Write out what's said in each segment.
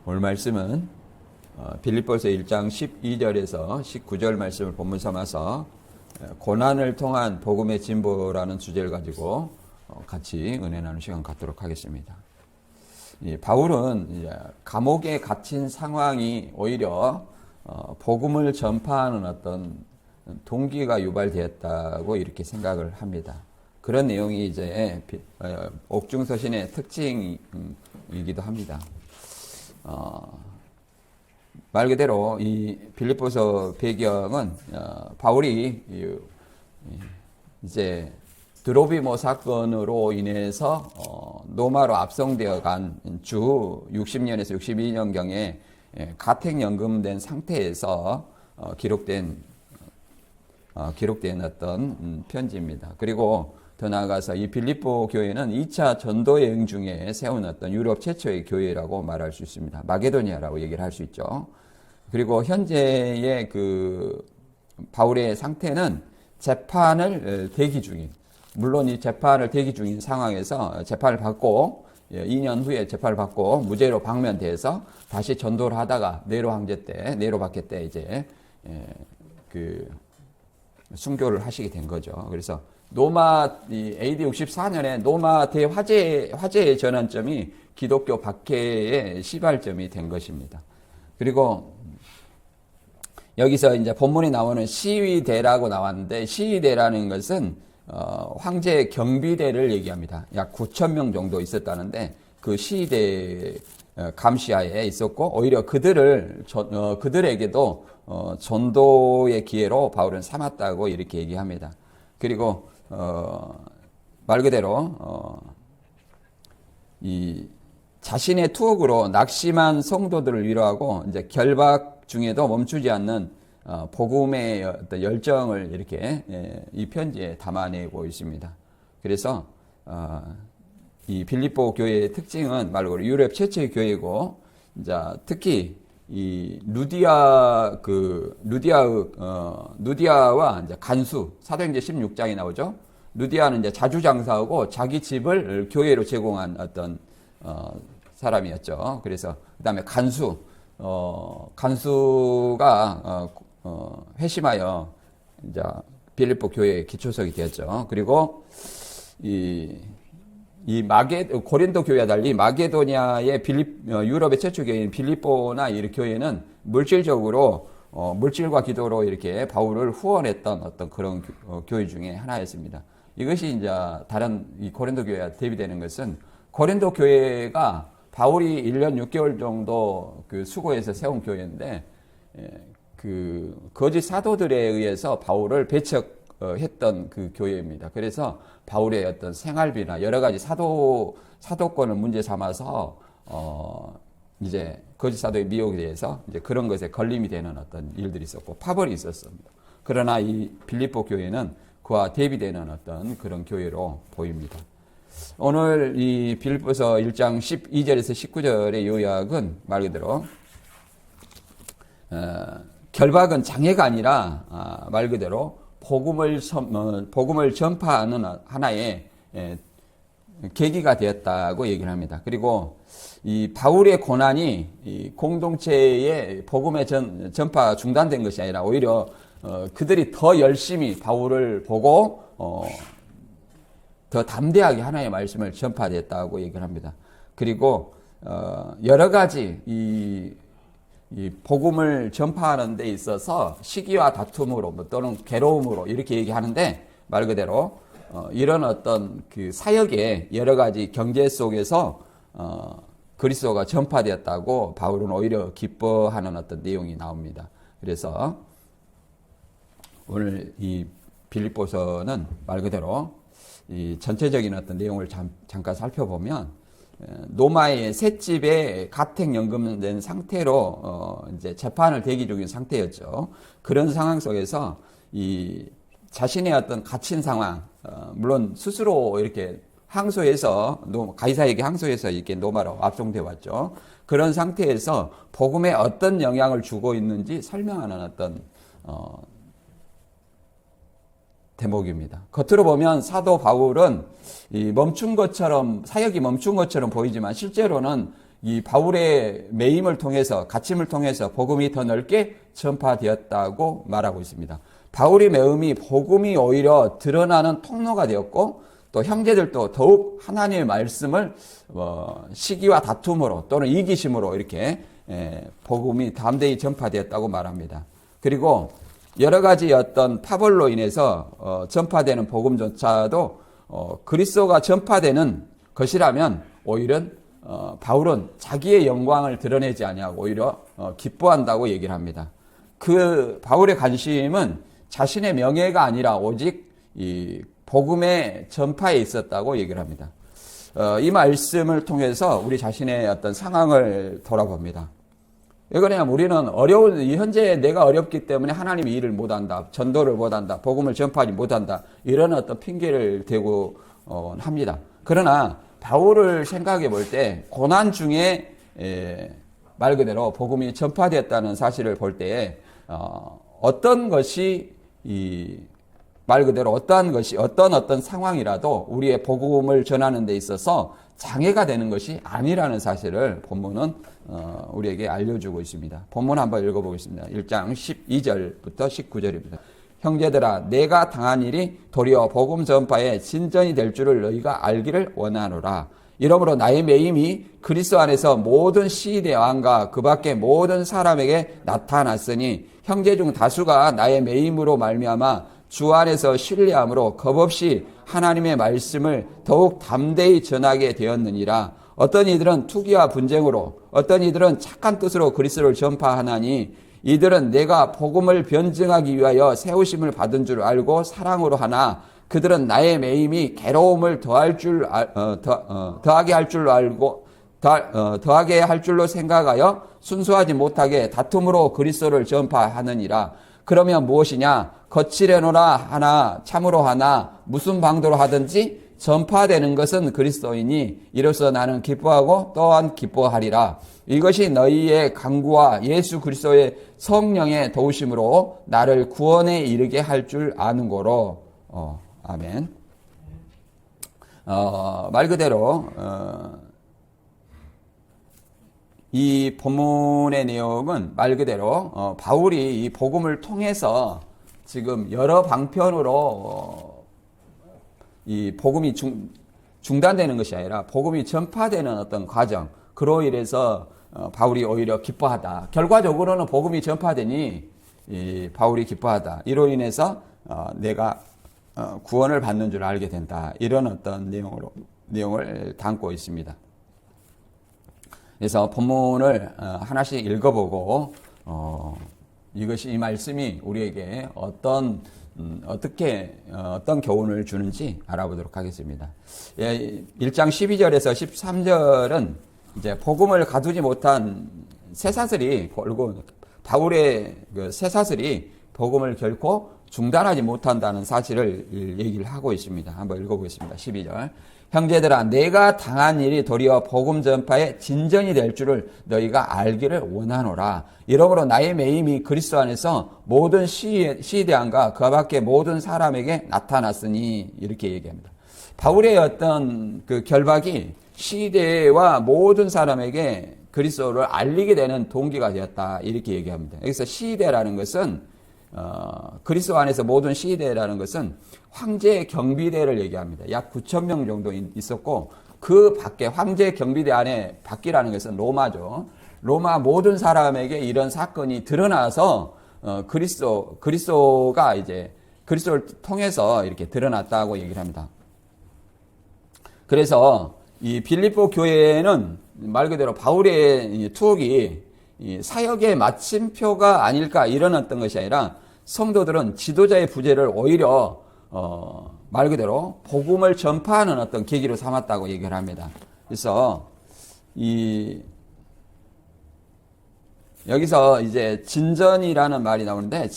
오늘 말씀은 빌립보서 1장 12절에서 19절 말씀을 본문 삼아서 고난을 통한 복음의 진보라는 주제를 가지고 같이 은혜 나누는 시간 갖도록 하겠습니다. 바울은 이제 감옥에 갇힌 상황이 오히려 복음을 전파하는 어떤 동기가 유발되었다고 이렇게 생각을 합니다. 그런 내용이 이제 옥중서신의 특징이기도 합니다. 말 그대로 이 빌립보서 배경은 바울이 이제 드로비모 사건으로 인해서 노마로 압송되어 간 주 60년에서 62년경에 가택연금된 상태에서 기록된 어떤 편지입니다. 그리고 더 나아가서 이 빌립보 교회는 2차 전도 여행 중에 세운 어떤 유럽 최초의 교회라고 말할 수 있습니다. 마게도니아라고 얘기를 할 수 있죠. 그리고 현재의 그 바울의 상태는 재판을 대기 중인, 물론 이 재판을 대기 중인 상황에서 재판을 받고 2년 후에 재판을 받고 무죄로 방면돼서 다시 전도를 하다가 네로 박해 때 이제 그 순교를 하시게 된 거죠. 그래서 AD 64년에 노마 대화재의 전환점이 기독교 박해의 시발점이 된 것입니다. 그리고 여기서 이제 본문에 나오는 시위대라고 나왔는데, 시위대라는 것은 황제 경비대를 얘기합니다. 약 9,000명 정도 있었다는데 그 시위대 감시하에 있었고, 오히려 그들에게도 전도의 기회로 바울은 삼았다고 이렇게 얘기합니다. 그리고 말 그대로 이 자신의 투옥으로 낙심한 성도들을 위로하고 이제 결박 중에도 멈추지 않는 복음의 어떤 열정을 이렇게 이 편지에 담아내고 있습니다. 그래서 이 빌립보 교회의 특징은 말 그대로 유럽 최초의 교회고, 이제 특히 이 누디아와 이제 간수, 사도행전 16장에 나오죠. 누디아는 이제 자주장사하고 자기 집을 교회로 제공한 어떤 사람이었죠. 그래서 그다음에 간수가 회심하여 이제 빌립보 교회의 기초석이 되었죠. 그리고 고린도 교회와 달리 마게도니아의 유럽의 최초 교회인 빌립보나 이 교회는 물질적으로 물질과 기도로 이렇게 바울을 후원했던 어떤 그런 교회 중에 하나였습니다. 이것이 이제 다른 이 고린도 교회와 대비되는 것은, 고린도 교회가 바울이 1년 6개월 정도 그 수고해서 세운 교회인데, 그 거짓 사도들에 의해서 바울을 배척했던 그 교회입니다. 그래서 바울의 어떤 생활비나 여러 가지 사도권을 문제 삼아서 이제 거짓 사도의 미혹에 대해서 이제 그런 것에 걸림이 되는 어떤 일들이 있었고 파벌이 있었습니다. 그러나 이 빌립보 교회는 그와 대비되는 어떤 그런 교회로 보입니다. 오늘 이 빌립보서 1장 12절에서 19절의 요약은 말 그대로 결박은 장애가 아니라 말 그대로 복음을 전파하는 하나의 계기가 되었다고 얘기를 합니다. 그리고 이 바울의 고난이 이 공동체의 복음의 전파 중단된 것이 아니라 오히려 그들이 더 열심히 바울을 보고 더 담대하게 하나님의 말씀을 전파됐다고 얘기를 합니다. 그리고 여러 가지 이 복음을 전파하는 데 있어서 시기와 다툼으로 또는 괴로움으로 이렇게 얘기하는데, 말 그대로 이런 어떤 그 사역의 여러 가지 경제 속에서 그리스도가 전파되었다고 바울은 오히려 기뻐하는 어떤 내용이 나옵니다. 그래서 오늘 이 빌립보서는 말 그대로 이 전체적인 어떤 내용을 잠깐 살펴보면, 노마의 셋집에 가택연금된 상태로 이제 재판을 대기 중인 상태였죠. 그런 상황 속에서 이 자신의 어떤 갇힌 상황, 물론 스스로 이렇게 가이사에게 항소해서 이렇게 노마로 압송돼 왔죠. 그런 상태에서 복음에 어떤 영향을 주고 있는지 설명하는 어떤 대목입니다. 겉으로 보면 사도 바울은 사역이 멈춘 것처럼 보이지만 실제로는 이 바울의 매임을 통해서, 갇힘을 통해서 복음이 더 넓게 전파되었다고 말하고 있습니다. 바울의 매임이 복음이 오히려 드러나는 통로가 되었고, 또 형제들도 더욱 하나님의 말씀을 시기와 다툼으로 또는 이기심으로 이렇게 복음이 담대히 전파되었다고 말합니다. 그리고 여러 가지 어떤 파벌로 인해서 전파되는 복음조차도 그리스도가 전파되는 것이라면 오히려 바울은 자기의 영광을 드러내지 아니하고 오히려 기뻐한다고 얘기를 합니다. 그 바울의 관심은 자신의 명예가 아니라 오직 이 복음의 전파에 있었다고 얘기를 합니다. 이 말씀을 통해서 우리 자신의 어떤 상황을 돌아봅니다. 왜 그러냐면 우리는 현재 내가 어렵기 때문에 하나님의 일을 못한다, 전도를 못한다, 복음을 전파하지 못한다, 이런 어떤 핑계를 대고 합니다. 그러나 바울을 생각해 볼 때 고난 중에 말 그대로 복음이 전파되었다는 사실을 볼 때에 어떤 것이 말 그대로 어떤 상황이라도 우리의 복음을 전하는 데 있어서 장애가 되는 것이 아니라는 사실을 본문은 우리에게 알려주고 있습니다. 본문 한번 읽어보겠습니다. 1장 12절부터 19절입니다. 형제들아, 내가 당한 일이 도리어 복음 전파에 진전이 될 줄을 너희가 알기를 원하노라. 이러므로 나의 매임이 그리스도 안에서 모든 시대 왕과 그 밖에 모든 사람에게 나타났으니 형제 중 다수가 나의 매임으로 말미암아 주 안에서 신뢰함으로 겁없이 하나님의 말씀을 더욱 담대히 전하게 되었느니라. 어떤 이들은 투기와 분쟁으로, 어떤 이들은 착한 뜻으로 그리스도를 전파하나니 이들은 내가 복음을 변증하기 위하여 세우심을 받은 줄 알고 사랑으로 하나 그들은 나의 매임이 괴로움을 더하게 할 줄로 생각하여 순수하지 못하게 다툼으로 그리스도를 전파하느니라. 그러면 무엇이냐? 거칠어노라 하나 참으로 하나 무슨 방도로 하든지 전파되는 것은 그리스도이니 이로써 나는 기뻐하고 또한 기뻐하리라. 이것이 너희의 강구와 예수 그리스도의 성령의 도우심으로 나를 구원에 이르게 할 줄 아는 거로. 아멘. 말 그대로 이 본문의 내용은 말 그대로 바울이 이 복음을 통해서 지금 여러 방편으로 이 복음이 중단되는 것이 아니라 복음이 전파되는 어떤 과정, 그로 인해서 바울이 오히려 기뻐하다. 결과적으로는 복음이 전파되니 이 바울이 기뻐하다. 이로 인해서 내가 구원을 받는 줄 알게 된다. 이런 어떤 내용을 담고 있습니다. 그래서 본문을 하나씩 읽어보고 이 말씀이 우리에게 어떤 교훈을 주는지 알아보도록 하겠습니다. 1장 12절에서 13절은 이제 복음을 가두지 못한 쇠사슬이, 바울의 그 쇠사슬이 복음을 결코 중단하지 못한다는 사실을 얘기를 하고 있습니다. 한번 읽어보겠습니다. 12절. 형제들아, 내가 당한 일이 도리어 복음 전파의 진전이 될 줄을 너희가 알기를 원하노라. 이러므로 나의 매임이 그리스도 안에서 모든 시대왕과 그 밖에 모든 사람에게 나타났으니, 이렇게 얘기합니다. 바울의 어떤 그 결박이 시대와 모든 사람에게 그리스도를 알리게 되는 동기가 되었다, 이렇게 얘기합니다. 여기서 시대라는 것은 그리스도 안에서 모든 시대라는 것은 황제 경비대를 얘기합니다. 약 9,000명 정도 있었고, 그 밖에 황제 경비대 안에 밖이라는 것은 로마죠. 로마 모든 사람에게 이런 사건이 드러나서 그리스도가 이제 그리스도를 통해서 이렇게 드러났다고 얘기를 합니다. 그래서 이 빌립보 교회는 말 그대로 바울의 투옥이 사역의 마침표가 아닐까, 이런 어떤 것이 아니라 성도들은 지도자의 부재를 오히려 말 그대로 복음을 전파하는 어떤 계기로 삼았다고 얘기를 합니다. 그래서 여기서 이제 진전이라는 말이 나오는데,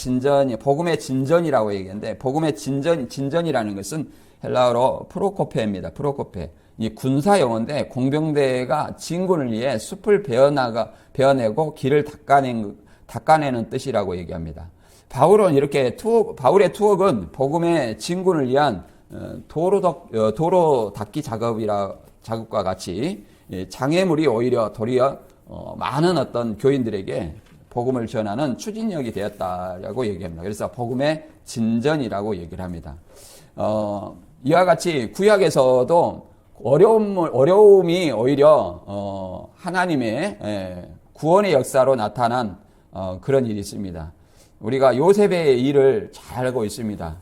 복음의 진전이라고 얘기하는데, 복음의 진전이라는 것은 헬라어로 프로코페입니다. 프로코페. 이 군사 용어인데, 공병대가 진군을 위해 숲을 베어내고 길을 닦아내는 뜻이라고 얘기합니다. 바울은 바울의 투옥은 복음의 진군을 위한 도로 닦기 작업과 같이 장애물이 오히려 도리어 많은 어떤 교인들에게 복음을 전하는 추진력이 되었다라고 얘기합니다. 그래서 복음의 진전이라고 얘기를 합니다. 이와 같이 구약에서도 어려움이 오히려 하나님의 구원의 역사로 나타난 그런 일이 있습니다. 우리가 요셉의 일을 잘 알고 있습니다.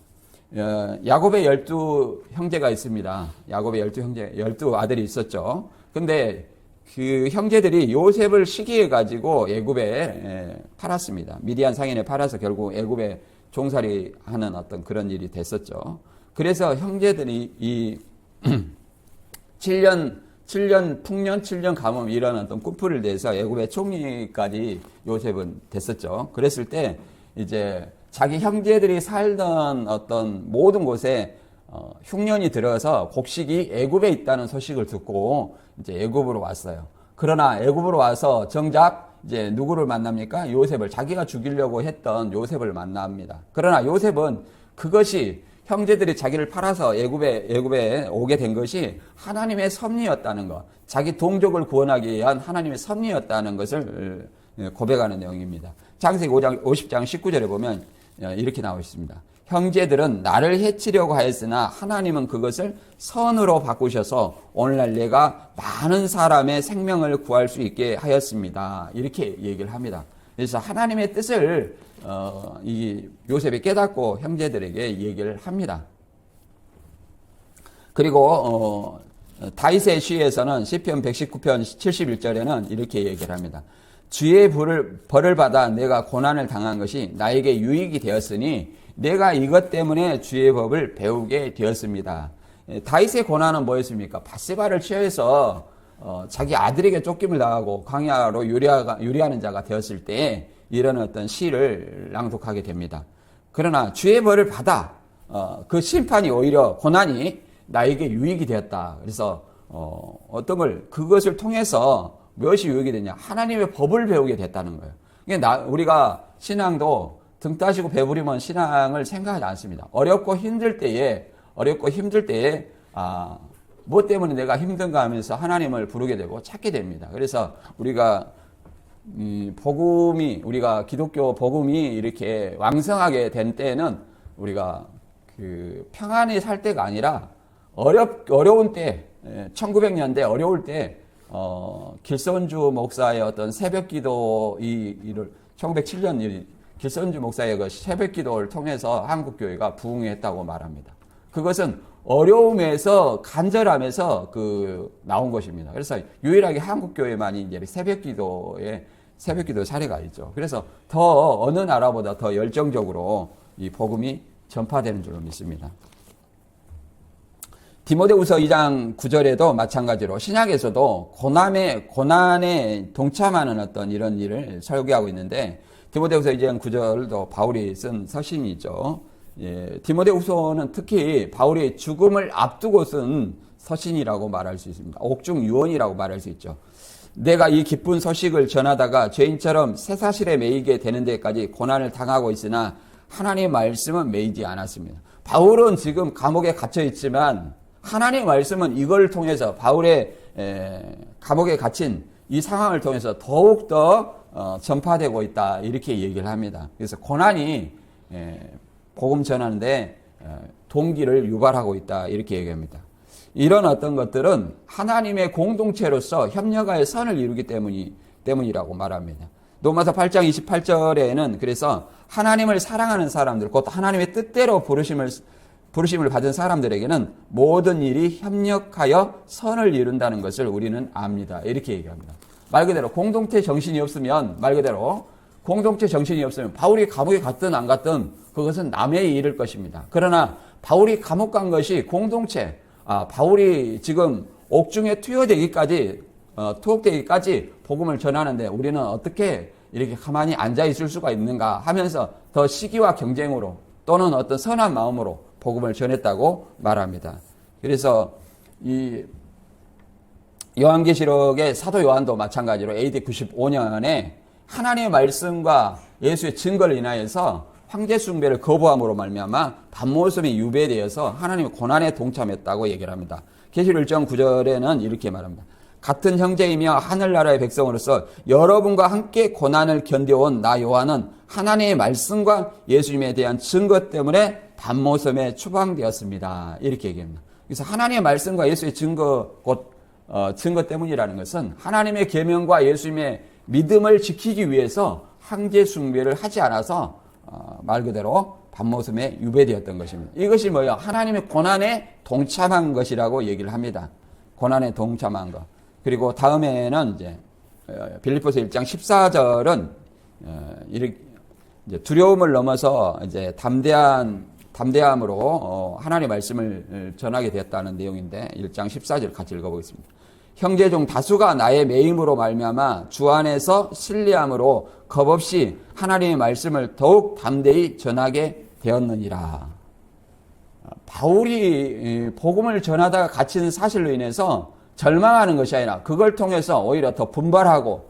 야곱의 12형제가 있습니다. 야곱의 12아들이 있었죠. 근데 그 형제들이 요셉을 시기해 가지고 애굽에 팔았습니다. 미디안 상인에 팔아서 결국 애굽에 종살이 하는 어떤 그런 일이 됐었죠. 그래서 형제들이 이 7년 풍년, 7년 가뭄 이런 어떤 꿈풀을 내서 애굽의 총리까지 요셉은 됐었죠. 그랬을 때 이제 자기 형제들이 살던 어떤 모든 곳에 흉년이 들어서 곡식이 애굽에 있다는 소식을 듣고 이제 애굽으로 왔어요. 그러나 애굽으로 와서 정작 이제 누구를 만납니까? 요셉을, 자기가 죽이려고 했던 요셉을 만납니다. 그러나 요셉은 그것이 형제들이 자기를 팔아서 애굽에 오게 된 것이 하나님의 섭리였다는 것, 자기 동족을 구원하기 위한 하나님의 섭리였다는 것을 고백하는 내용입니다. 창세기 50장 19절에 보면 이렇게 나와 있습니다. 형제들은 나를 해치려고 하였으나 하나님은 그것을 선으로 바꾸셔서 오늘날 내가 많은 사람의 생명을 구할 수 있게 하였습니다. 이렇게 얘기를 합니다. 그래서 하나님의 뜻을 이 요셉이 깨닫고 형제들에게 얘기를 합니다. 그리고 다윗의 시에서는 시편 119편 71절에는 이렇게 얘기를 합니다. 주의 벌을 받아 내가 고난을 당한 것이 나에게 유익이 되었으니 내가 이것 때문에 주의 법을 배우게 되었습니다. 다윗의 고난은 뭐였습니까? 밧세바를 취해서 자기 아들에게 쫓김을 당하고 광야로 유리하는 자가 되었을 때 이런 어떤 시를 낭독하게 됩니다. 그러나 주의 벌을 받아 그 심판이 오히려 고난이 나에게 유익이 되었다. 그래서 어떤 걸 그것을 통해서 무엇이 유익이 되냐? 하나님의 법을 배우게 됐다는 거예요. 그러니까 우리가 신앙도 등 따시고 배부리면 신앙을 생각하지 않습니다. 어렵고 힘들 때에 뭐 때문에 내가 힘든가 하면서 하나님을 부르게 되고 찾게 됩니다. 그래서 우리가 우리가 기독교 복음이 이렇게 왕성하게 된 때는 우리가 그 평안히 살 때가 아니라 어려운 때, 1900년대 어려울 때 길선주 목사의 어떤 새벽 기도 이를 1907년 길선주 목사의 그 새벽 기도를 통해서 한국 교회가 부흥했다고 말합니다. 그것은 어려움에서 간절함에서 나온 것입니다. 그래서 유일하게 한국 교회만이 이제 새벽 기도 사례가 있죠. 그래서 어느 나라보다 더 열정적으로 이 복음이 전파되는 줄로 믿습니다. 디모데후서 2장 9절에도 마찬가지로 신약에서도 고난에 동참하는 어떤 이런 일을 설교하고 있는데 디모데후서 2장 9절도 바울이 쓴 서신이죠. 디모데후서는 특히 바울이 죽음을 앞두고 쓴 서신이라고 말할 수 있습니다. 옥중 유언이라고 말할 수 있죠. 내가 이 기쁜 소식을 전하다가 죄인처럼 쇠사슬에 매이게 되는 데까지 고난을 당하고 있으나 하나님의 말씀은 매이지 않았습니다. 바울은 지금 감옥에 갇혀 있지만 하나님의 말씀은 이걸 통해서 바울의 감옥에 갇힌 이 상황을 통해서 더욱더 전파되고 있다 이렇게 얘기를 합니다. 그래서 고난이 복음 전하는데 동기를 유발하고 있다 이렇게 얘기합니다. 이런 어떤 것들은 하나님의 공동체로서 협력하여 선을 이루기 때문이라고 말합니다. 로마서 8장 28절에는 그래서 하나님을 사랑하는 사람들, 곧 하나님의 뜻대로 부르심을 받은 사람들에게는 모든 일이 협력하여 선을 이룬다는 것을 우리는 압니다. 이렇게 얘기합니다. 말 그대로 공동체 정신이 없으면 바울이 감옥에 갔든 안 갔든 그것은 남의 일일 것입니다. 그러나 바울이 감옥 간 것이 공동체, 바울이 지금 옥중에 투옥되기까지 복음을 전하는데 우리는 어떻게 이렇게 가만히 앉아 있을 수가 있는가 하면서 더 시기와 경쟁으로 또는 어떤 선한 마음으로 복음을 전했다고 말합니다. 그래서 이 요한계시록의 사도 요한도 마찬가지로 AD 95년에 하나님의 말씀과 예수의 증거를 인하여서 황제 숭배를 거부함으로 말미암아 밤모섬이 유배되어서 하나님의 고난에 동참했다고 얘기를 합니다. 계시록 1장 9절에는 이렇게 말합니다. 같은 형제이며 하늘나라의 백성으로서 여러분과 함께 고난을 견뎌온 나 요한은 하나님의 말씀과 예수님에 대한 증거 때문에 밤모섬에 추방되었습니다. 이렇게 얘기합니다. 그래서 하나님의 말씀과 예수의 증거, 증거 때문이라는 것은 하나님의 계명과 예수님의 믿음을 지키기 위해서 황제 숭배를 하지 않아서 말 그대로 밤모섬에 유배되었던 것입니다. 이것이 뭐예요? 하나님의 고난에 동참한 것이라고 얘기를 합니다. 고난에 동참한 것. 그리고 다음에는 이제 빌립보서 1장 14절은 이제 두려움을 넘어서 이제 담대함으로 하나님의 말씀을 전하게 되었다는 내용인데 1장 14절 같이 읽어보겠습니다. 형제 중 다수가 나의 매임으로 말미암아 주 안에서 신뢰함으로 겁없이 하나님의 말씀을 더욱 담대히 전하게 되었느니라. 바울이 복음을 전하다가 갇히는 사실로 인해서 절망하는 것이 아니라 그걸 통해서 오히려 더 분발하고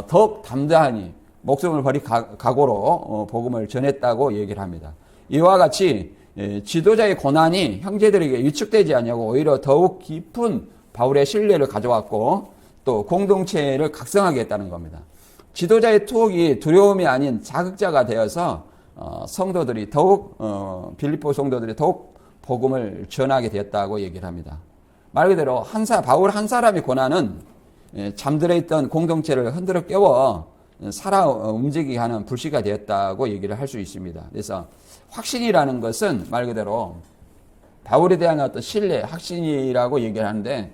더욱 담대하니 목숨을 버릴 각오로 복음을 전했다고 얘기를 합니다. 이와 같이 지도자의 고난이 형제들에게 위축되지 않냐고 오히려 더욱 깊은 바울의 신뢰를 가져왔고 또 공동체를 각성하게 했다는 겁니다. 지도자의 투옥이 두려움이 아닌 자극자가 되어서 성도들이 더욱 빌립보 성도들이 더욱 복음을 전하게 되었다고 얘기를 합니다. 말 그대로 바울 한 사람의 고난은 잠들어 있던 공동체를 흔들어 깨워 살아 움직이게 하는 불씨가 되었다고 얘기를 할 수 있습니다. 그래서 확신이라는 것은 말 그대로 바울에 대한 어떤 신뢰, 확신이라고 얘기를 하는데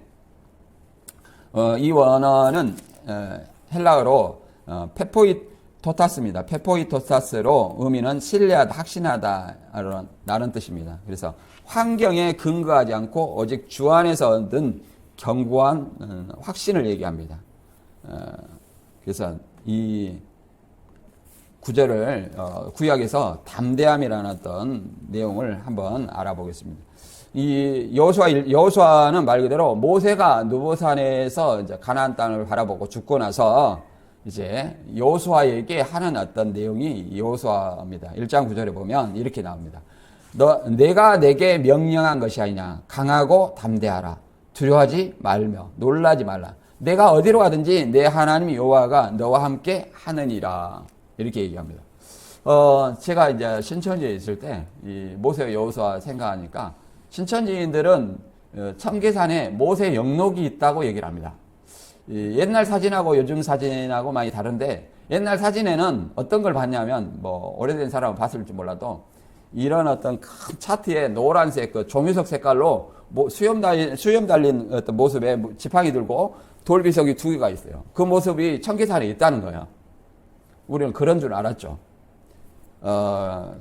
이 원어는 헬라어로 페포이토타스입니다. 페포이토타스로 의미는 신뢰하다, 확신하다 라는 뜻입니다. 그래서 환경에 근거하지 않고 오직 주 안에서 얻은 견고한 확신을 얘기합니다. 그래서 이 구절을 구약에서 담대함이라는 어떤 내용을 한번 알아보겠습니다. 이 여호수아는 말 그대로 모세가 누보산에서 이제 가나안 땅을 바라보고 죽고 나서 이제 여호수아에게 하는 어떤 내용이 여호수아입니다. 1장 9절에 보면 이렇게 나옵니다. 내가 내게 명령한 것이 아니냐. 강하고 담대하라. 두려워하지 말며 놀라지 말라. 내가 어디로 가든지 내 하나님 여호와가 너와 함께 하느니라. 이렇게 얘기합니다. 제가 이제 신천지에 있을 때 이 모세 여호수아 생각하니까 신천지인들은 청계산에 모세 영록이 있다고 얘기를 합니다. 옛날 사진하고 요즘 사진하고 많이 다른데 옛날 사진에는 어떤 걸 봤냐면 뭐 오래된 사람은 봤을지 몰라도 이런 어떤 큰 차트에 노란색 그 종이석 색깔로 수염 달린 어떤 모습에 지팡이 들고 돌비석이 2개가 있어요. 그 모습이 청계산에 있다는 거예요. 우리는 그런 줄 알았죠.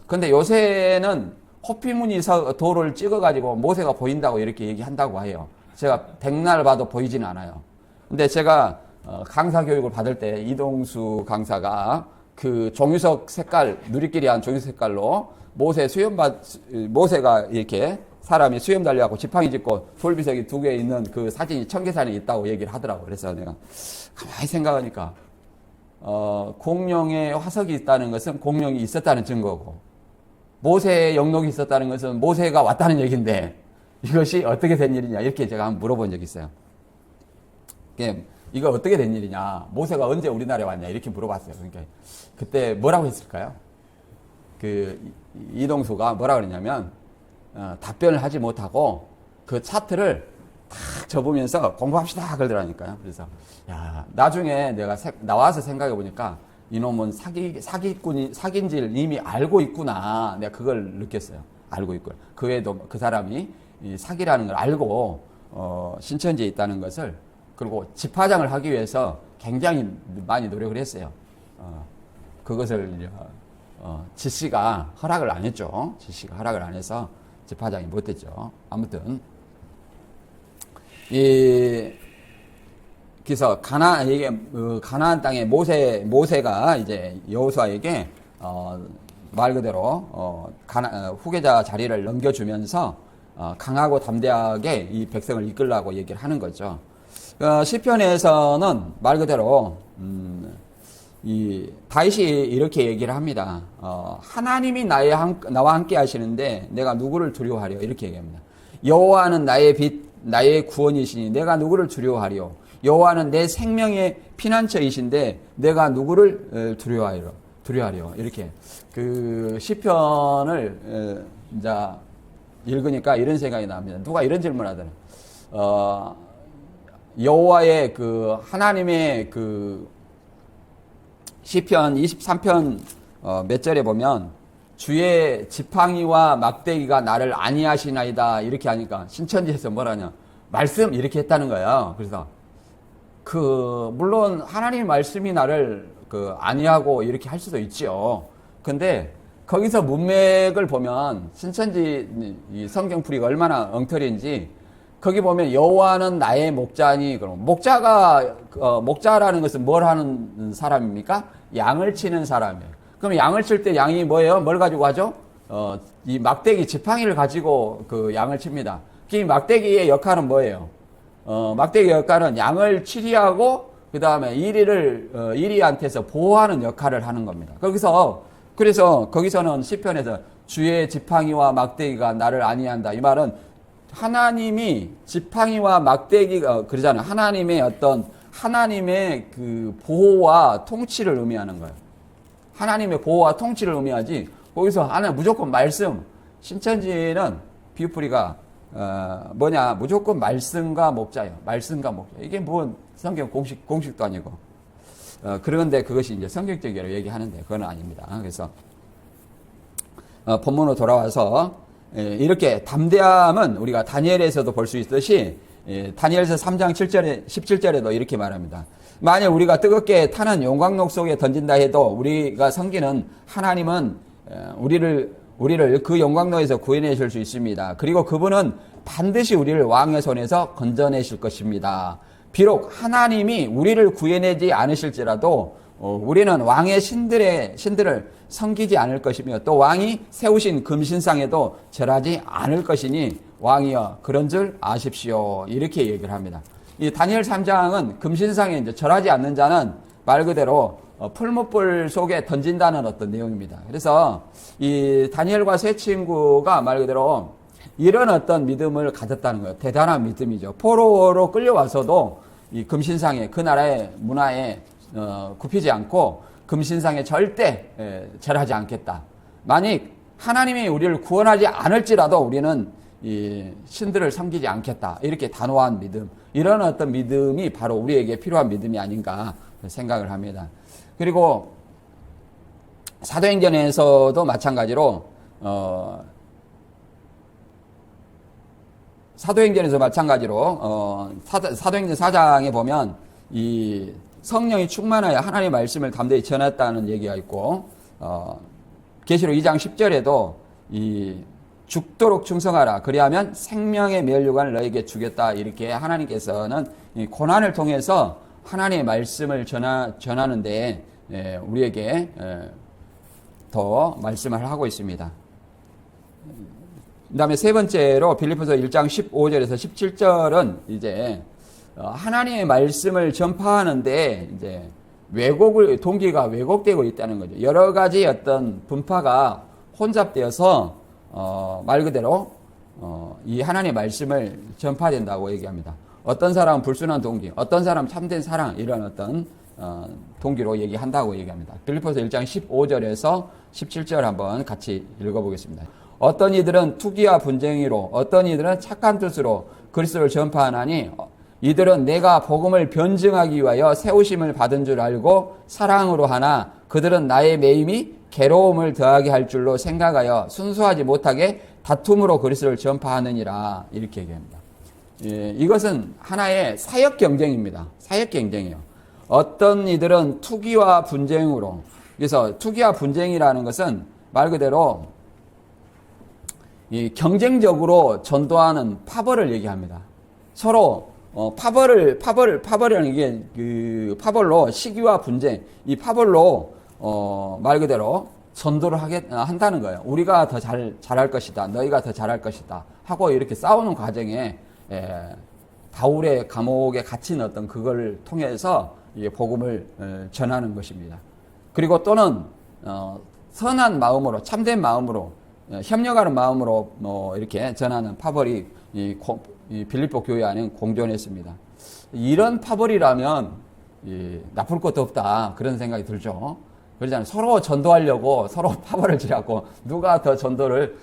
근데 요새는 호피무늬 돌을 찍어가지고 모세가 보인다고 이렇게 얘기한다고 해요. 제가 백날 봐도 보이지는 않아요. 근데 제가 강사 교육을 받을 때 이동수 강사가 그 종이석 색깔, 누리끼리 한 종이석 색깔로 모세가 이렇게 사람이 수염 달려갖고 지팡이 짚고 돌비석이 2개 있는 그 사진이 청계산에 있다고 얘기를 하더라고요. 그래서 내가 가만히 생각하니까 공룡에 화석이 있다는 것은 공룡이 있었다는 증거고 모세의 영록이 있었다는 것은 모세가 왔다는 얘기인데 이것이 어떻게 된 일이냐 이렇게 제가 한번 물어본 적이 있어요. 이거 어떻게 된 일이냐, 모세가 언제 우리나라에 왔냐 이렇게 물어봤어요. 그러니까 그때 뭐라고 했을까요? 그 이동수가 뭐라고 그랬냐면 답변을 하지 못하고 그 차트를 탁 접으면서 공부합시다 그러더라니까요. 그래서 야, 나중에 내가 나와서 생각해 보니까 이놈은 사귄 줄 이미 알고 있구나. 내가 그걸 느꼈어요. 알고 있구나. 그 외에도 그 사람이 사기라는 걸 알고 신천지에 있다는 것을, 그리고 집화장을 하기 위해서 굉장히 많이 노력을 했어요. 그것을 지씨가 허락을 안 했죠. 지씨가 허락을 안 해서 집화장이 못 됐죠. 아무튼 그래서 가나안 땅에 모세가 이제 여호수아에게 말 그대로 후계자 자리를 넘겨주면서 강하고 담대하게 이 백성을 이끌라고 얘기를 하는 거죠. 시편에서는 말 그대로 이 다윗이 이렇게 얘기를 합니다. 하나님이 나와 함께 하시는데 내가 누구를 두려워하려, 이렇게 얘기합니다. 여호와는 나의 빛 나의 구원이시니 내가 누구를 두려워하리요. 여호와는 내 생명의 피난처이신데 내가 누구를 두려워하려. 이렇게 그 시편을 이제 읽으니까 이런 생각이 납니다. 누가 이런 질문하더라. 여호와의 그 하나님의 그 시편 23편 몇 절에 보면 주의 지팡이와 막대기가 나를 안위하시나이다 이렇게 하니까 신천지에서 뭐라냐 말씀 이렇게 했다는 거예요. 그래서 물론 하나님 말씀이 나를 안위하고 이렇게 할 수도 있죠. 근데 거기서 문맥을 보면 신천지 이 성경풀이가 얼마나 엉터리인지 거기 보면 여호와는 나의 목자니 그럼 목자라는 것은 뭘 하는 사람입니까? 양을 치는 사람이에요. 그럼 양을 칠 때 양이 뭐예요? 뭘 가지고 하죠? 이 막대기 지팡이를 가지고 그 양을 칩니다. 이 막대기의 역할은 뭐예요? 막대기 역할은 양을 치리하고 그 다음에 이리한테서 보호하는 역할을 하는 겁니다. 그래서 거기서는 시편에서 주의 지팡이와 막대기가 나를 안위한다. 이 말은 하나님이 지팡이와 막대기가 그러잖아요. 하나님의 그 보호와 통치를 의미하는 거예요. 하나님의 보호와 통치를 의미하지. 거기서 무조건 말씀. 신천지는 비유풀이가 무조건 말씀과 목자예요. 말씀과 목자. 이게 뭐 성경 공식도 아니고. 그런데 그것이 이제 성경적으로 얘기하는데 그건 아닙니다. 그래서 본문으로 돌아와서 이렇게 담대함은 우리가 다니엘에서도 볼 수 있듯이 다니엘서 3장 7절에 17절에도 이렇게 말합니다. 만약 우리가 뜨겁게 타는 용광록 속에 던진다 해도 우리가 섬기는 하나님은 우리를 그 용광로에서 구해내실 수 있습니다. 그리고 그분은 반드시 우리를 왕의 손에서 건져내실 것입니다. 비록 하나님이 우리를 구해내지 않으실지라도 우리는 왕의 신들을 섬기지 않을 것이며 또 왕이 세우신 금신상에도 절하지 않을 것이니 왕이여 그런 줄 아십시오. 이렇게 얘기를 합니다. 이 다니엘 3장은 금신상에 이제 절하지 않는 자는 말 그대로 풀무불 속에 던진다는 어떤 내용입니다. 그래서 이 다니엘과 세 친구가 말 그대로 이런 어떤 믿음을 가졌다는 거예요. 대단한 믿음이죠. 포로로 끌려와서도 이 금신상에 그 나라의 문화에 굽히지 않고 금신상에 절대 절하지 않겠다. 만약 하나님이 우리를 구원하지 않을지라도 우리는 이 신들을 섬기지 않겠다. 이렇게 단호한 믿음. 이런 어떤 믿음이 바로 우리에게 필요한 믿음이 아닌가 생각을 합니다. 그리고 사도행전에서도 마찬가지로 사도행전 4장에 보면 이 성령이 충만하여 하나님의 말씀을 담대히 전했다는 얘기가 있고 계시록 2장 10절에도 이 죽도록 충성하라 그리하면 생명의 면류관을 너에게 주겠다 이렇게 하나님께서는 이 고난을 통해서 하나님의 말씀을 전하는데 우리에게 더 말씀을 하고 있습니다. 그 다음에 세 번째로 빌립보서 1장 15절에서 17절은 이제 하나님의 말씀을 전파하는데 이제 동기가 왜곡되고 있다는 거죠. 여러 가지 어떤 분파가 혼잡되어서 말 그대로 이 하나님의 말씀을 전파된다고 얘기합니다. 어떤 사람은 불순한 동기, 어떤 사람은 참된 사랑 이런 어떤 동기로 얘기한다고 얘기합니다. 빌립보서 1장 15절에서 17절 한번 같이 읽어보겠습니다. 어떤 이들은 투기와 분쟁이로 어떤 이들은 착한 뜻으로 그리스도를 전파하나니 이들은 내가 복음을 변증하기 위하여 세우심을 받은 줄 알고 사랑으로 하나 그들은 나의 매임이 괴로움을 더하게 할 줄로 생각하여 순수하지 못하게 다툼으로 그리스도를 전파하느니라 이렇게 얘기합니다. 이것은 하나의 사역 경쟁입니다. 사역 경쟁이에요. 어떤 이들은 투기와 분쟁으로 그래서 투기와 분쟁이라는 것은 말 그대로 이 경쟁적으로 전도하는 파벌을 얘기합니다. 서로 파벌이라는 게 그 파벌로 시기와 분쟁 이 파벌로 말 그대로 전도를 한다는 거예요. 우리가 더 잘할 것이다. 너희가 더 잘할 것이다. 하고 이렇게 싸우는 과정에 바울의 감옥에 갇힌 어떤 그걸 통해서 복음을 전하는 것입니다. 그리고 또는 선한 마음으로 참된 마음으로 협력하는 마음으로 이렇게 전하는 파벌이 이 빌립보 교회 안에 공존했습니다. 이런 파벌이라면 나쁠 것도 없다 그런 생각이 들죠. 그러잖아요. 서로 전도하려고 서로 파벌을 지라고 누가 더 전도를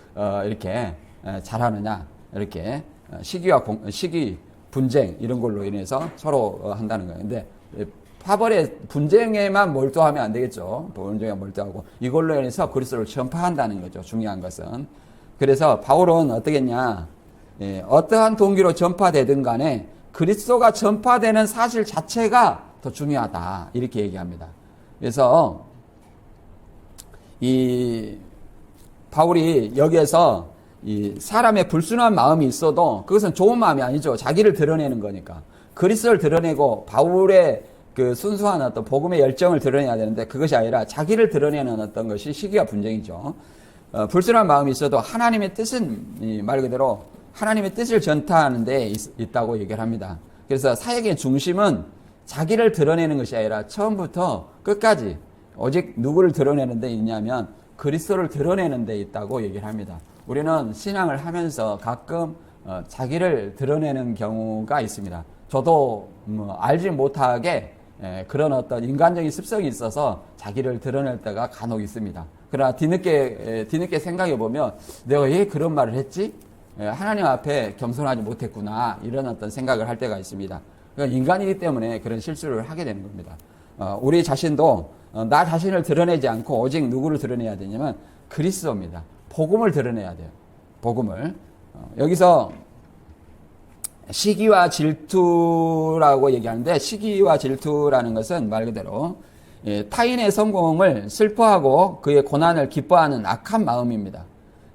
이렇게 잘하느냐 이렇게 시기 분쟁 이런 걸로 인해서 서로 한다는 거예요. 근데 파벌의 분쟁에만 몰두하면 안 되겠죠. 분쟁에 몰두하고 이걸로 인해서 그리스도를 전파한다는 거죠. 중요한 것은. 그래서 바울은 어떻겠냐? 어떠한 동기로 전파되든 간에 그리스도가 전파되는 사실 자체가 더 중요하다 이렇게 얘기합니다. 그래서 이 바울이 여기에서 이 사람의 불순한 마음이 있어도 그것은 좋은 마음이 아니죠. 자기를 드러내는 거니까. 그리스도를 드러내고 바울의 그 순수한 어떤 복음의 열정을 드러내야 되는데 그것이 아니라 자기를 드러내는 어떤 것이 시기와 분쟁이죠. 불순한 마음이 있어도 하나님의 뜻은 말 그대로 하나님의 뜻을 전파하는 데 있다고 얘기를 합니다. 그래서 사역의 중심은 자기를 드러내는 것이 아니라 처음부터 끝까지 오직 누구를 드러내는 데 있냐면 그리스도를 드러내는 데 있다고 얘기를 합니다. 우리는 신앙을 하면서 가끔 자기를 드러내는 경우가 있습니다. 저도 알지 못하게 그런 어떤 인간적인 습성이 있어서 자기를 드러낼 때가 간혹 있습니다. 그러나 뒤늦게 생각해 보면 내가 왜 그런 말을 했지? 하나님 앞에 겸손하지 못했구나 이런 어떤 생각을 할 때가 있습니다. 그러니까 인간이기 때문에 그런 실수를 하게 되는 겁니다. 우리 자신도 나 자신을 드러내지 않고 오직 누구를 드러내야 되냐면 그리스도입니다. 복음을 드러내야 돼요. 복음을. 여기서 시기와 질투라고 얘기하는데 시기와 질투라는 것은 말 그대로 타인의 성공을 슬퍼하고 그의 고난을 기뻐하는 악한 마음입니다.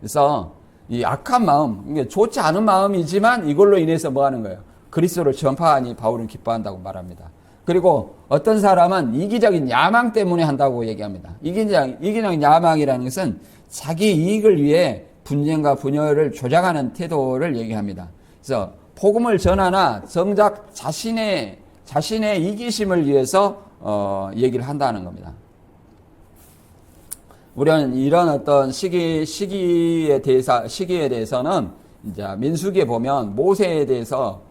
그래서 이 악한 마음, 이게 좋지 않은 마음이지만 이걸로 인해서 뭐 하는 거예요? 그리스도를 전파하니 바울은 기뻐한다고 말합니다. 그리고 어떤 사람은 이기적인 야망 때문에 한다고 얘기합니다. 이기적인 야망이라는 것은 자기 이익을 위해 분쟁과 분열을 조장하는 태도를 얘기합니다. 그래서 복음을 전하나 정작 자신의 이기심을 위해서 얘기를 한다는 겁니다. 우리는 이런 어떤 시기에 대해서는 이제 민수기에 보면 모세에 대해서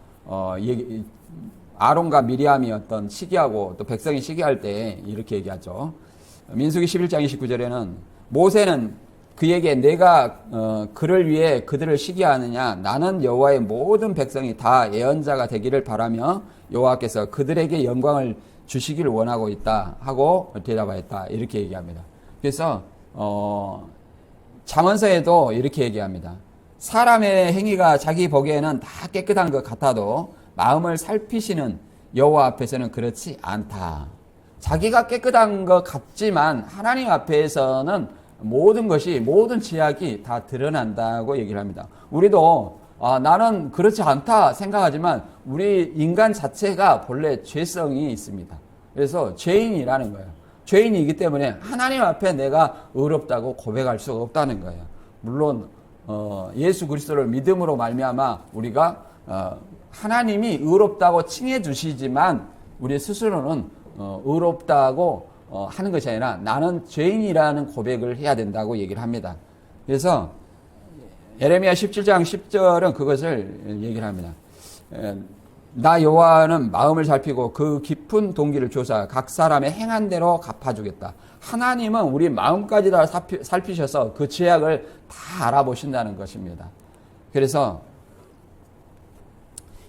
아론과 미리암이 어떤 시기하고 또 백성이 시기할 때 이렇게 얘기하죠. 민수기 11장 29절에는 모세는 그에게 내가 그를 위해 그들을 시기하느냐 나는 여호와의 모든 백성이 다 예언자가 되기를 바라며 여호와께서 그들에게 영광을 주시기를 원하고 있다 하고 대답하였다 이렇게 얘기합니다. 그래서 잠언서에도 이렇게 얘기합니다. 사람의 행위가 자기 보기에는 다 깨끗한 것 같아도 마음을 살피시는 여호와 앞에서는 그렇지 않다. 자기가 깨끗한 것 같지만 하나님 앞에서는 모든 죄악이 다 드러난다고 얘기를 합니다. 우리도 나는 그렇지 않다 생각하지만 우리 인간 자체가 본래 죄성이 있습니다. 그래서 죄인이라는 거예요. 죄인이기 때문에 하나님 앞에 내가 의롭다고 고백할 수가 없다는 거예요. 물론 예수 그리스도를 믿음으로 말미암아 우리가 하나님이 의롭다고 칭해 주시지만 우리 스스로는 의롭다고 하는 것이 아니라 나는 죄인이라는 고백을 해야 된다고 얘기를 합니다. 그래서 예레미야 17장 10절은 그것을 얘기를 합니다. 나 여호와는 마음을 살피고 그 깊은 동기를 조사 각 사람의 행한 대로 갚아주겠다. 하나님은 우리 마음까지 다 살피셔서 그 죄악을 다 알아보신다는 것입니다. 그래서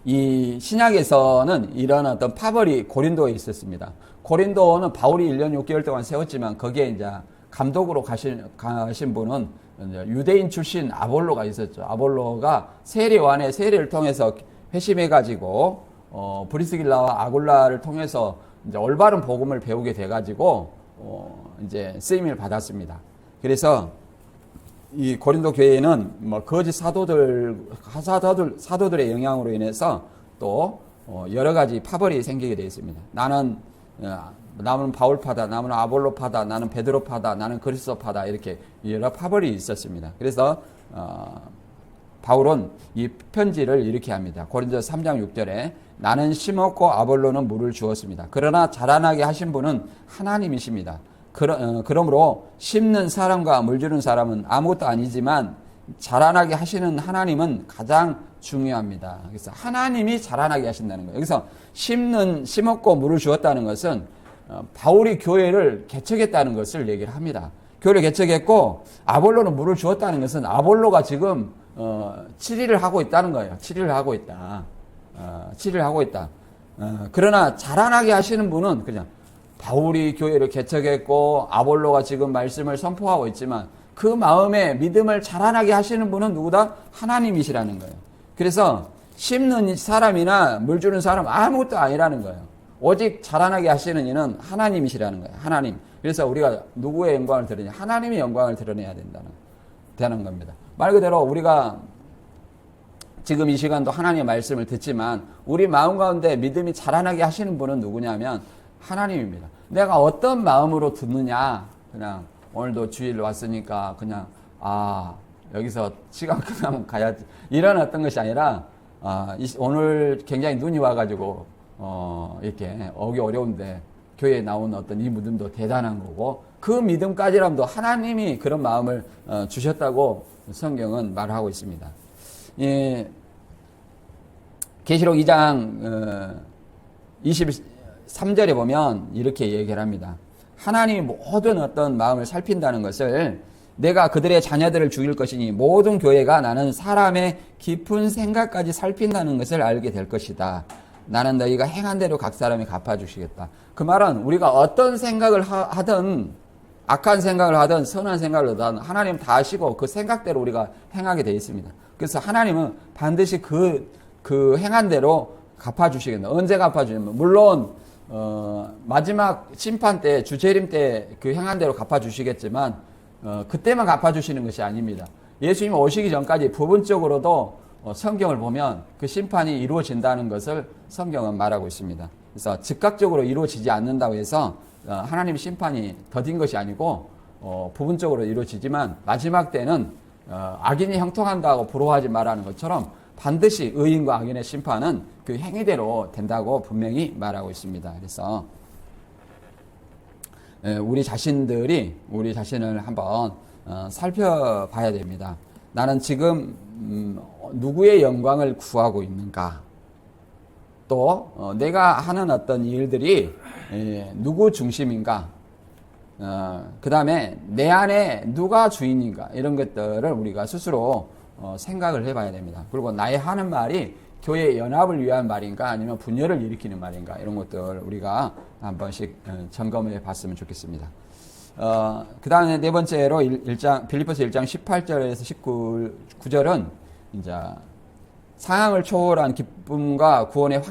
이 신약에서는 이런 어떤 파벌이 고린도에 있었습니다. 고린도는 바울이 1년 6개월 동안 세웠지만 거기에 이제 감독으로 가신 분은 유대인 출신 아볼로가 있었죠. 아볼로가 세례요한의 세례를 통해서 회심해가지고 브리스길라와 아굴라를 통해서 이제 올바른 복음을 배우게 돼가지고 이제 쓰임을 받았습니다. 그래서 이 고린도 교회에는 뭐 거짓 사도들의 영향으로 인해서 또 여러 가지 파벌이 생기게 되어 있습니다. 나는 바울파다, 나는 아볼로파다, 나는 베드로파다, 나는 그리스도파다 이렇게 여러 파벌이 있었습니다. 그래서 바울은 이 편지를 이렇게 합니다. 고린도서 3장 6절에 나는 심었고 아볼로는 물을 주었습니다. 그러나 자라나게 하신 분은 하나님이십니다. 그러므로 심는 사람과 물 주는 사람은 아무것도 아니지만 자라나게 하시는 하나님은 가장 중요합니다. 그래서 하나님이 자라나게 하신다는 거예요. 여기서 심었고 물을 주었다는 것은 바울이 교회를 개척했다는 것을 얘기를 합니다. 교회를 개척했고 아볼로는 물을 주었다는 것은 아볼로가 지금 7일을 하고 있다는 거예요. 7일을 하고 있다. 7일을 하고 있다. 그러나 자라나게 하시는 분은 그냥 바울이 교회를 개척했고 아볼로가 지금 말씀을 선포하고 있지만 그 마음에 믿음을 자라나게 하시는 분은 누구다? 하나님이시라는 거예요. 그래서 심는 사람이나 물 주는 사람 아무것도 아니라는 거예요. 오직 자라나게 하시는 이는 하나님이시라는 거예요. 하나님. 그래서 우리가 누구의 영광을 드러내냐? 하나님의 영광을 드러내야 되는 겁니다. 말 그대로 우리가 지금 이 시간도 하나님의 말씀을 듣지만 우리 마음 가운데 믿음이 자라나게 하시는 분은 누구냐면 하나님입니다. 내가 어떤 마음으로 듣느냐? 그냥 오늘도 주일 왔으니까 그냥 여기서 시간 끝나면 가야지 이런 어떤 것이 아니라 오늘 굉장히 눈이 와가지고 이렇게 오기 어려운데 교회에 나온 어떤 이 믿음도 대단한 거고 그 믿음까지라도 하나님이 그런 마음을 주셨다고 성경은 말하고 있습니다. 계시록 2장 23절에 보면 이렇게 얘기를 합니다. 하나님이 모든 어떤 마음을 살핀다는 것을 내가 그들의 자녀들을 죽일 것이니 모든 교회가 나는 사람의 깊은 생각까지 살핀다는 것을 알게 될 것이다. 나는 너희가 행한 대로 각 사람이 갚아주시겠다. 그 말은 우리가 어떤 생각을 하든 악한 생각을 하든 선한 생각을 하든 하나님 다 아시고 그 생각대로 우리가 행하게 되어 있습니다. 그래서 하나님은 반드시 그 행한 대로 갚아주시겠다. 언제 갚아주냐면 물론 마지막 심판 때 주재림 때 그 행한 대로 갚아주시겠지만 그때만 갚아주시는 것이 아닙니다. 예수님 오시기 전까지 부분적으로도 성경을 보면 그 심판이 이루어진다는 것을 성경은 말하고 있습니다. 그래서 즉각적으로 이루어지지 않는다고 해서 하나님의 심판이 더딘 것이 아니고 부분적으로 이루어지지만 마지막 때는 악인이 형통한다고 부러워하지 말라는 것처럼 반드시 의인과 악인의 심판은 그 행위대로 된다고 분명히 말하고 있습니다. 그래서 우리 자신들이 우리 자신을 한번 살펴봐야 됩니다. 나는 지금 누구의 영광을 구하고 있는가? 또 내가 하는 어떤 일들이 누구 중심인가? 그 다음에 내 안에 누가 주인인가? 이런 것들을 우리가 스스로 생각을 해봐야 됩니다. 그리고 나의 하는 말이 교회의 연합을 위한 말인가 아니면 분열을 일으키는 말인가 이런 것들 우리가 한 번씩 점검해 봤으면 좋겠습니다. 그 다음에 네 번째로 빌립보서 1장 18절에서 19절은 이제 상황을 초월한 기쁨과 구원의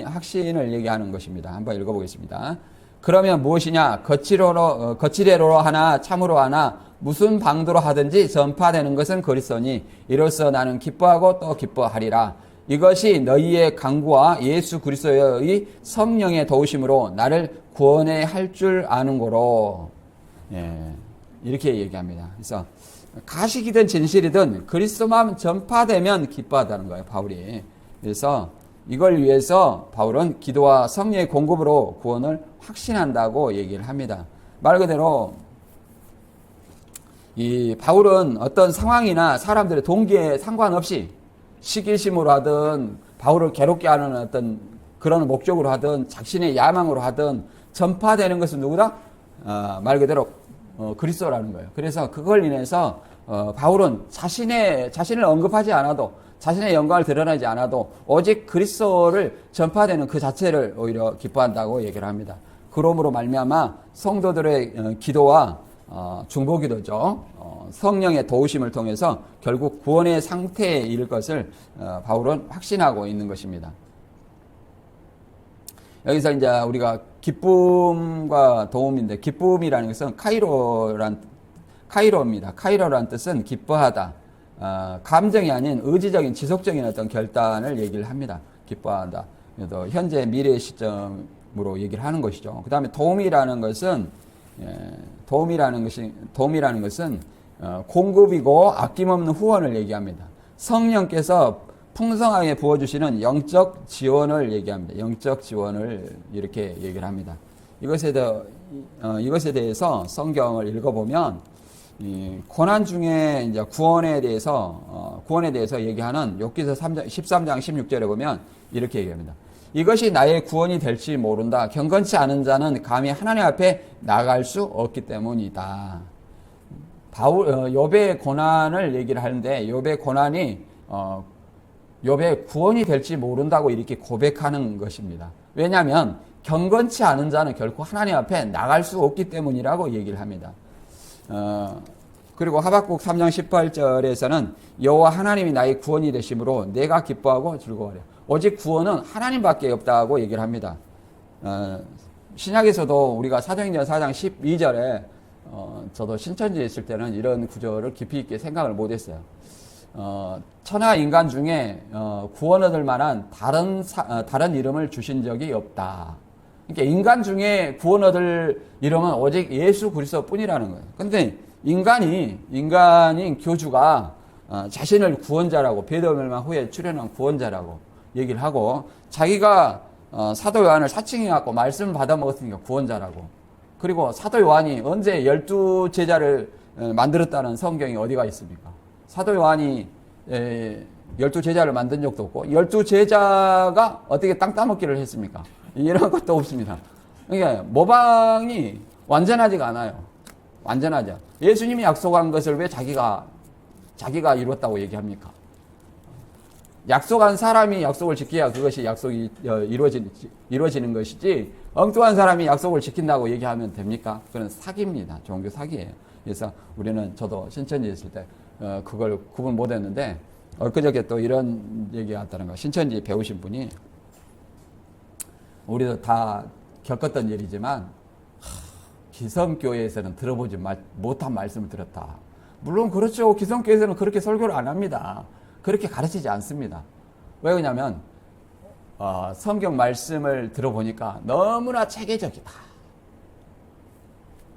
확신을 얘기하는 것입니다. 한번 읽어보겠습니다. 그러면 무엇이냐? 거칠애로 하나 참으로 하나 무슨 방도로 하든지 전파되는 것은 그리스도니 이로써 나는 기뻐하고 또 기뻐하리라. 이것이 너희의 강구와 예수 그리스도의 성령의 도우심으로 나를 구원해 할 줄 아는 거로. 이렇게 얘기합니다. 그래서 가식이든 진실이든 그리스도만 전파되면 기뻐하다는 거예요, 바울이. 그래서 이걸 위해서 바울은 기도와 성령의 공급으로 구원을 확신한다고 얘기를 합니다. 말 그대로 이 바울은 어떤 상황이나 사람들의 동기에 상관없이 시기심으로 하든 바울을 괴롭게 하는 어떤 그런 목적으로 하든 자신의 야망으로 하든 전파되는 것은 누구다? 말 그대로 그리스도라는 거예요. 그래서 그걸 인해서 바울은 자신을 언급하지 않아도 자신의 영광을 드러내지 않아도 오직 그리스도를 전파되는 그 자체를 오히려 기뻐한다고 얘기를 합니다. 그러므로 말미암아 성도들의 기도와 중보기도죠. 성령의 도우심을 통해서 결국 구원의 상태에 이를 것을 바울은 확신하고 있는 것입니다. 여기서 이제 우리가 기쁨과 도움인데 기쁨이라는 것은 카이로입니다. 카이로라는 뜻은 기뻐하다. 감정이 아닌 의지적인 지속적인 어떤 결단을 얘기를 합니다. 기뻐한다. 현재 미래 시점으로 얘기를 하는 것이죠. 그 다음에 도움이라는 것은 공급이고 아낌없는 후원을 얘기합니다. 성령께서 풍성하게 부어주시는 영적 지원을 얘기합니다. 영적 지원을 이렇게 얘기를 합니다. 이것에 대해서 성경을 읽어보면 이 고난 중에 이제 구원에 대해서 얘기하는 욥기서 13장 16절에 보면 이렇게 얘기합니다. 이것이 나의 구원이 될지 모른다. 경건치 않은 자는 감히 하나님 앞에 나갈 수 없기 때문이다. 욥의 고난을 얘기를 하는데 욥의 고난이 욥의 구원이 될지 모른다고 이렇게 고백하는 것입니다. 왜냐하면 경건치 않은 자는 결코 하나님 앞에 나갈 수 없기 때문이라고 얘기를 합니다. 그리고 하박국 3장 18절에서는 여호와 하나님이 나의 구원이 되심으로 내가 기뻐하고 즐거워하려. 오직 구원은 하나님밖에 없다고 얘기를 합니다. 신약에서도 우리가 사도행전 4장 12절에 저도 신천지에 있을 때는 이런 구절을 깊이 있게 생각을 못했어요. 천하 인간 중에 구원 얻을 만한 다른 이름을 주신 적이 없다. 그러니까 인간 중에 구원 얻을 이름은 오직 예수 그리스도뿐이라는 거예요. 근데 인간인 교주가 자신을 구원자라고 베드로멸망 후에 출현한 구원자라고 얘기를 하고 자기가 사도 요한을 사칭해갖고 말씀을 받아 먹었으니까 구원자라고. 그리고 사도 요한이 언제 12제자를 만들었다는 성경이 어디가 있습니까? 사도 요한이 12제자를 만든 적도 없고 12제자가 어떻게 땅 따먹기를 했습니까? 이런 것도 없습니다. 그러니까 모방이 완전하지가 않아요. 완전하죠. 예수님이 약속한 것을 왜 자기가 이뤘다고 얘기합니까? 약속한 사람이 약속을 지켜야 그것이 약속이 이루어지는 것이지 엉뚱한 사람이 약속을 지킨다고 얘기하면 됩니까? 그건 사기입니다. 종교 사기예요. 그래서 저도 신천지에 있을 때 그걸 구분 못했는데 엊그저께 또 이런 얘기가 왔다는 거. 신천지 배우신 분이 우리도 다 겪었던 일이지만 기성교회에서는 들어보지 못한 말씀을 들었다. 물론 그렇죠. 기성교회에서는 그렇게 설교를 안 합니다. 그렇게 가르치지 않습니다. 왜 그러냐면 성경 말씀을 들어보니까 너무나 체계적이다.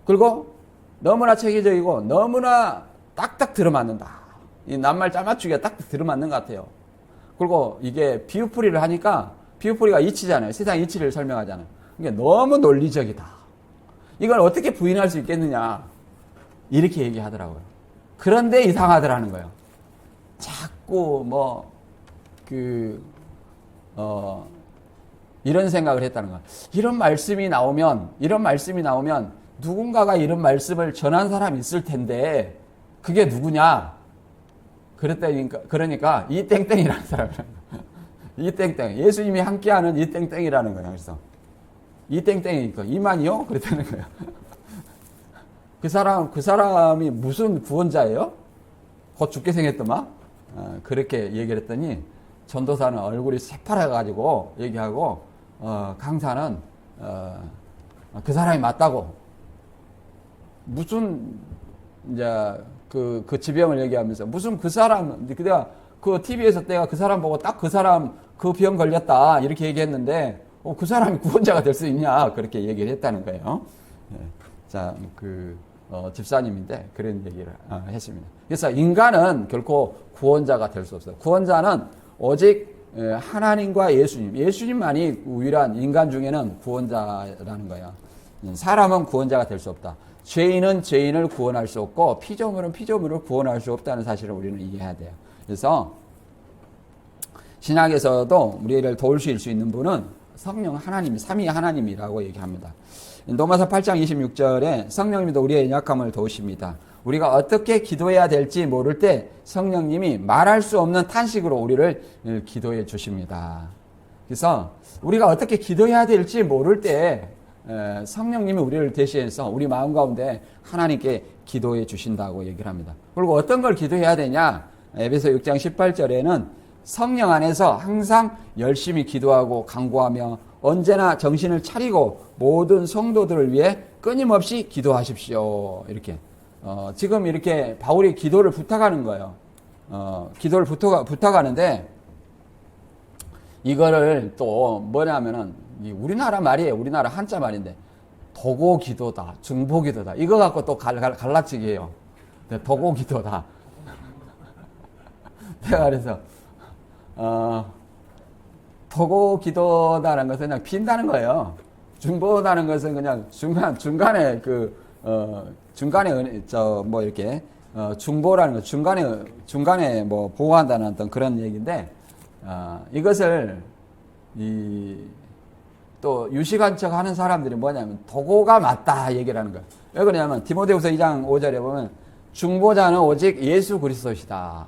그리고 너무나 체계적이고 너무나 딱딱 들어맞는다. 이 낱말 짜맞추기가 딱딱 들어맞는 것 같아요. 그리고 이게 비유풀이를 하니까 비유풀이가 이치잖아요. 세상 이치를 설명하잖아요. 이게 너무 논리적이다. 이걸 어떻게 부인할 수 있겠느냐. 이렇게 얘기하더라고요. 그런데 이상하더라는 거예요. 자꾸 이런 생각을 했다는 거예요. 이런 말씀이 나오면 누군가가 이런 말씀을 전한 사람이 있을 텐데 그게 누구냐? 그러니까 이 땡땡이라는 사람이라는 거예요. 이 땡땡. 예수님이 함께하는 이 땡땡이라는 거예요. 그래서 이 땡땡이니까 이만이요? 그랬다는 거예요. 그 사람이 무슨 구원자예요? 곧 죽게 생겼더만? 그렇게 얘기를 했더니 전도사는 얼굴이 새파래가지고 얘기하고 강사는 그 사람이 맞다고 무슨 이제 그 지병을 얘기하면서 무슨 그 사람 내가 그 TV에서 내가 그 사람 보고 딱 그 사람 그 병 걸렸다 이렇게 얘기했는데 그 사람이 구원자가 될 수 있냐 그렇게 얘기를 했다는 거예요. 자, 집사님인데 그런 얘기를 했습니다. 그래서 인간은 결코 구원자가 될 수 없어요. 구원자는 오직 하나님과 예수님만이 유일한 인간 중에는 구원자라는 거예요. 사람은 구원자가 될 수 없다. 죄인은 죄인을 구원할 수 없고 피조물은 피조물을 구원할 수 없다는 사실을 우리는 이해해야 돼요. 그래서 신약에서도 우리를 도우실 수 있는 분은 성령 하나님, 삼위 하나님이라고 얘기합니다. 로마서 8장 26절에 성령님도 우리의 연약함을 도우십니다. 우리가 어떻게 기도해야 될지 모를 때 성령님이 말할 수 없는 탄식으로 우리를 기도해 주십니다. 그래서 우리가 어떻게 기도해야 될지 모를 때 성령님이 우리를 대신해서 우리 마음 가운데 하나님께 기도해 주신다고 얘기를 합니다. 그리고 어떤 걸 기도해야 되냐? 에베소 6장 18절에는 성령 안에서 항상 열심히 기도하고 간구하며 언제나 정신을 차리고 모든 성도들을 위해 끊임없이 기도하십시오. 이렇게 지금 이렇게 바울이 기도를 부탁하는 거예요. 기도를 부탁하는데 이거를 또 뭐냐면은 우리나라 말이에요. 우리나라 한자 말인데 도고 기도다, 중보 기도다. 이거 갖고 또 갈라치기 해요. 도고 기도다. 내가 그래서 도고 기도다라는 것은 그냥 빈다는 거예요. 중보다는 것은 그냥 중간에 중간에 뭐 이렇게 중보라는 거 중간에 뭐 보호한다는 어떤 그런 얘기인데 이것을 또 유식한 척 하는 사람들이 뭐냐면 도고가 맞다 얘기를 하는 거예요. 왜 그러냐면 디모데후서 2장 5절에 보면 중보자는 오직 예수 그리스도시다.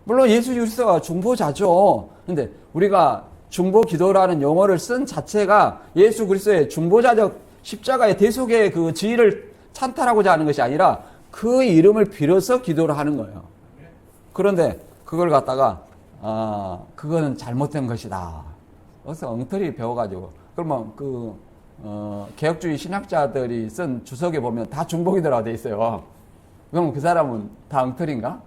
물론 예수 그리스도가 중보자죠. 근데 우리가 중보 기도라는 용어를 쓴 자체가 예수 그리스도의 중보자적 십자가의 대속의 그 지위를 찬탈하고자 하는 것이 아니라 그 이름을 빌어서 기도를 하는 거예요. 그런데 그걸 갖다가 그거는 잘못된 것이다. 어디서 엉터리 배워가지고 그러면 개혁주의 신학자들이 쓴 주석에 보면 다 중보기도라고 돼 있어요. 그럼 그 사람은 다 엉터리인가?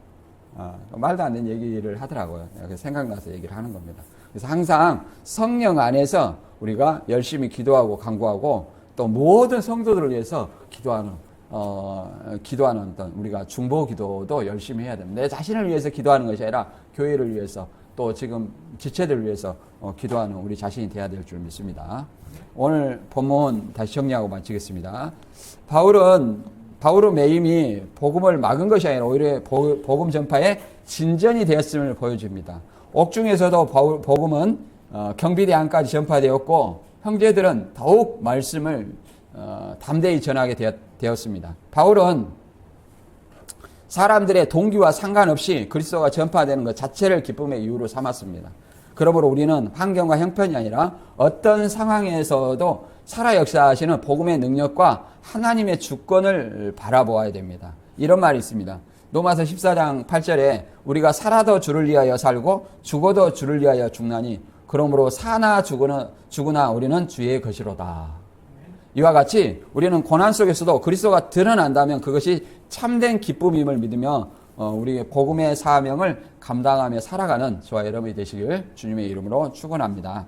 말도 안 되는 얘기를 하더라고요. 생각나서 얘기를 하는 겁니다. 그래서 항상 성령 안에서 우리가 열심히 기도하고 간구하고 또 모든 성도들을 위해서 기도하는 어떤 우리가 중보 기도도 열심히 해야 됩니다. 내 자신을 위해서 기도하는 것이 아니라 교회를 위해서 또 지금 지체들을 위해서 기도하는 우리 자신이 되어야 될 줄 믿습니다. 오늘 본문 다시 정리하고 마치겠습니다. 바울은 매임이 복음을 막은 것이 아니라 오히려 복음 전파에 진전이 되었음을 보여줍니다. 옥중에서도 복음은 경비대 안까지 전파되었고 형제들은 더욱 말씀을 담대히 전하게 되었습니다. 바울은 사람들의 동기와 상관없이 그리스도가 전파되는 것 자체를 기쁨의 이유로 삼았습니다. 그러므로 우리는 환경과 형편이 아니라 어떤 상황에서도 살아 역사하시는 복음의 능력과 하나님의 주권을 바라보아야 됩니다. 이런 말이 있습니다. 로마서 14장 8절에 우리가 살아도 주를 위하여 살고 죽어도 주를 위하여 죽나니 그러므로 사나 죽으나 우리는 주의 것이로다. 이와 같이 우리는 고난 속에서도 그리스도가 드러난다면 그것이 참된 기쁨임을 믿으며 우리의 복음의 사명을 감당하며 살아가는 저와 여러분이 되시길 주님의 이름으로 축원합니다.